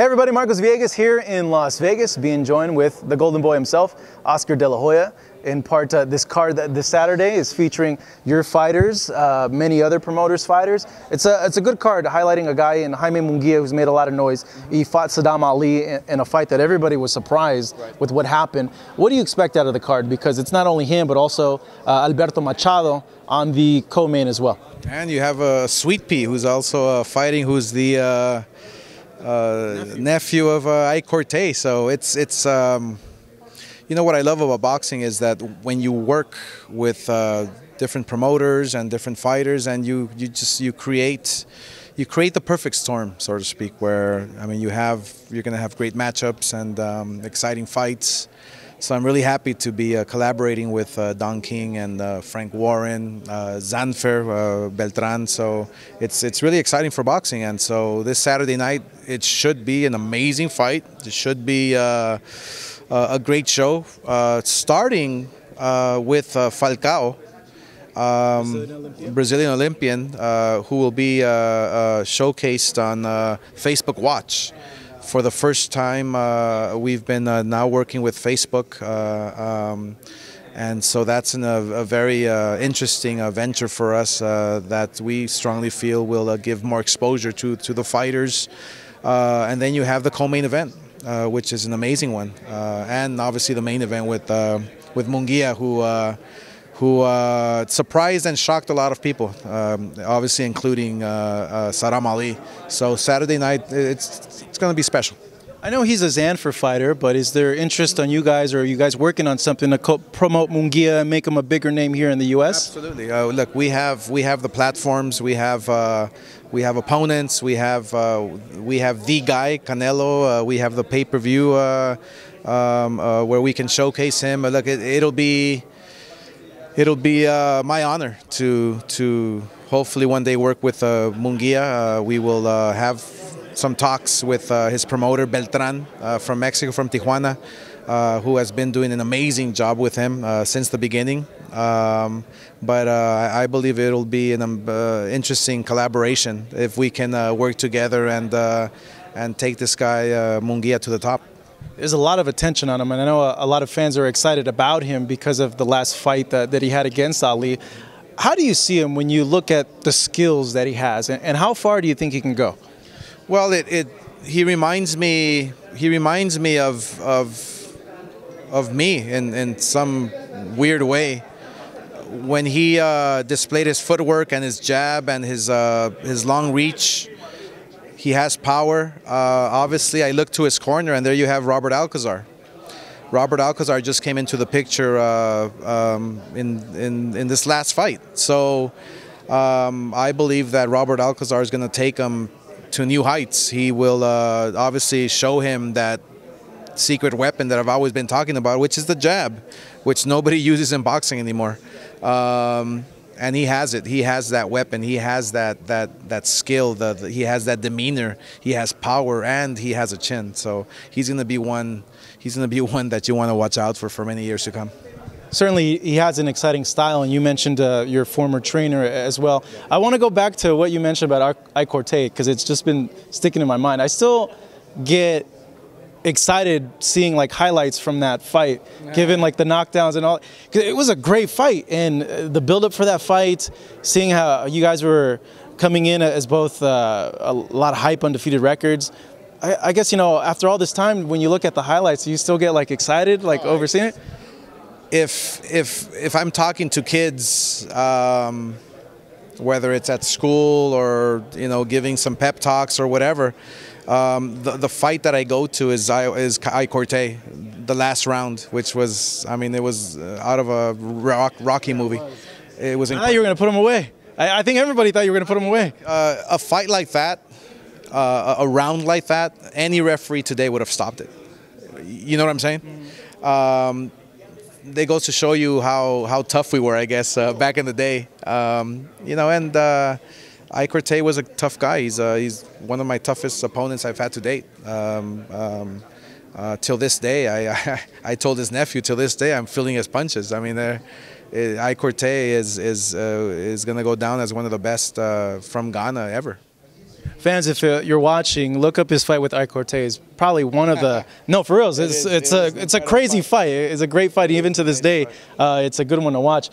Hey everybody, Marcos Villegas here in Las Vegas, being joined with the Golden Boy himself, Oscar De La Hoya. In part, this card this Saturday is featuring your fighters, many other promoters' fighters. It's a good card highlighting a guy in Jaime Munguia who's made a lot of noise. He fought Saddam Ali in a fight that everybody was surprised with what happened. What do you expect out of the card? Because it's not only him, but also Alberto Machado on the co-main as well. And you have a Sweet Pea who's also fighting, who's the nephew of Ike Quartey. So it's you know what I love about boxing is that when you work with different promoters and different fighters, and you create the perfect storm, so to speak. Where I mean, you're going to have great matchups and exciting fights. So I'm really happy to be collaborating with Don King and Frank Warren, Zanfer, Beltran. So it's really exciting for boxing. And so this Saturday night, it should be an amazing fight. It should be a great show, starting with Falcao, Brazilian Olympian, who will be showcased on Facebook Watch. For the first time, we've been now working with Facebook, and so that's a very interesting venture for us that we strongly feel will give more exposure to the fighters. And then you have the co-main event, which is an amazing one, and obviously the main event with Munguia, who surprised and shocked a lot of people, obviously including Saddam Ali. So Saturday night, it's going to be special. I know he's a Zanfer fighter, but is there interest on you guys, or are you guys working on something to promote Munguia and make him a bigger name here in the U.S.? Absolutely. Look, we have the platforms, we have opponents, we have the guy Canelo, we have the pay-per-view where we can showcase him. Look, it'll be my honor to hopefully one day work with Munguia. We will have some talks with his promoter Beltran from Mexico, from Tijuana, who has been doing an amazing job with him since the beginning. But I believe it'll be an interesting collaboration if we can work together and take this guy Munguia to the top. There's a lot of attention on him, and I know a lot of fans are excited about him because of the last fight that he had against Ali. How do you see him when you look at the skills that he has, and how far do you think he can go? Well, he reminds me of me in some weird way. When he displayed his footwork and his jab and his long reach. He has power. Obviously, I look to his corner, and there you have Robert Alcazar. Robert Alcazar just came into the picture in this last fight. So I believe that Robert Alcazar is going to take him to new heights. He will obviously show him that secret weapon that I've always been talking about, which is the jab, which nobody uses in boxing anymore. And he has it. He has that weapon. He has that skill. He has that demeanor. He has power, and he has a chin. So he's going to be one. He's going to be one that you want to watch out for many years to come. Certainly, he has an exciting style, and you mentioned your former trainer as well. I want to go back to what you mentioned about Ike Quartey, because it's just been sticking in my mind. I still get excited seeing like highlights from that fight, given like the knockdowns and all. Cause it was a great fight, and the build-up for that fight, seeing how you guys were coming in as both a lot of hype, undefeated records. I guess, you know, after all this time, when you look at the highlights, you still get like excited, like overseeing it. If I'm talking to kids, whether it's at school or giving some pep talks or whatever. The fight that I go to is Ike Quartey, the last round, which was, I mean, it was out of a Rocky movie. It was incredible. I thought you were going to put him away. I think everybody thought you were going to put him away. A fight like that, a round like that, any referee today would have stopped it. You know what I'm saying? They goes to show you how tough we were, I guess, back in the day. Ike Quartey was a tough guy. He's one of my toughest opponents I've had to date. Till this day, I told his nephew, till this day, I'm feeling his punches. I mean, Ike Quartey is going to go down as one of the best from Ghana ever. fans, if you're watching, look up his fight with Ike Quartey. It's probably one of the no, for real. It's a crazy fight. It's a great fight even to this day. It's a good one to watch.